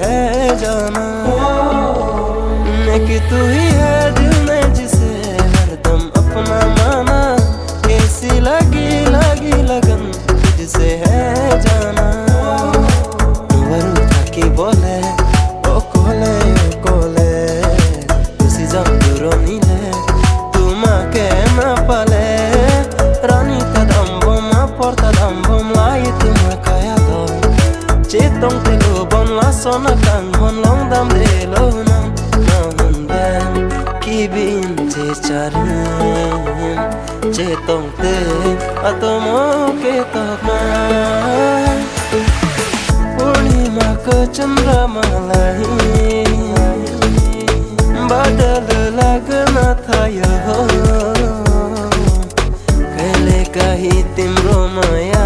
है जाना। कि तू ही है दिल में जिसे हरदम अपना माना, कैसी लगी लगी लगन तुझसे है जाना। की बोले ओ कोले तुसी जंदूरो नीले तुमाके ना पाले रानी tadambom porta dambom lai tumakaya do cetong telo bon la sona kang hon long dam de lo nam non ben kibin che charin cetong te atomo ke tokma पूर्णिमा को चंद्रमा बादल लगना था यो पहले का ही तिम्रो माया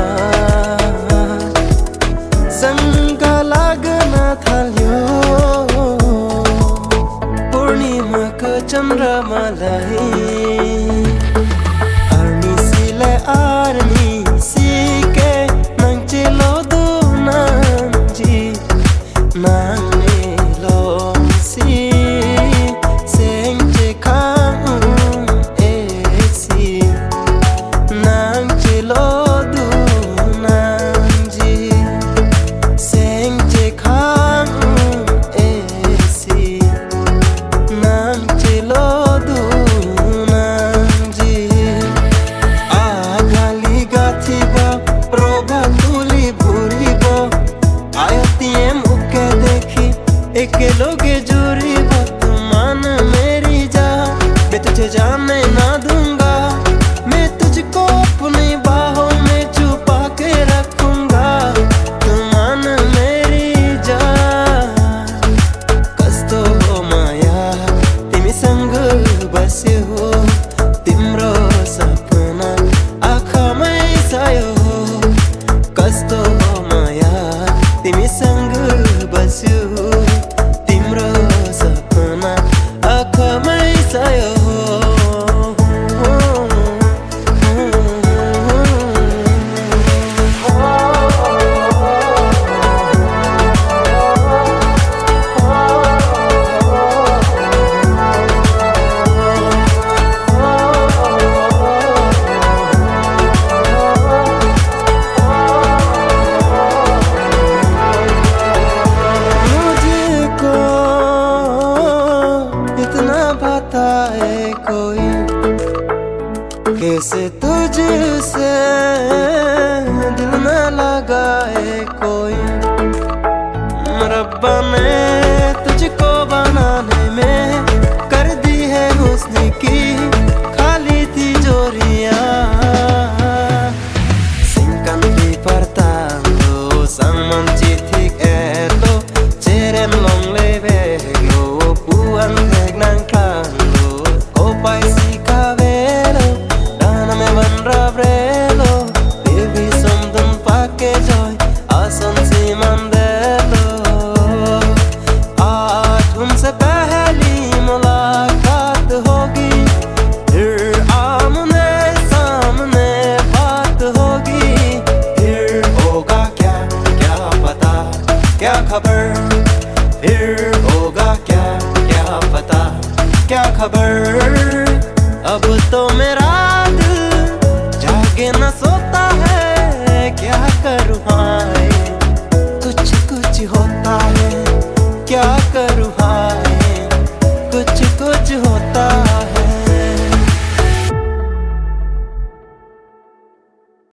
संग लगना था यो पूर्णिमा को चंद्रमा आर्नी सिले आर्नी सीके नंचिलो एक लोगे जोरी मान मेरी जा मैं तुझे जाने ना दूंगा, मैं तुझको अपनी बाहों में छुपा के रखूंगा। मान मेरी जा कस्तो हो माया तिमी संग बस्यो तिम्रो सपना आँखामै सायो कस्तो हो माया तिमी संग बस्यो कोई कैसे तुझसे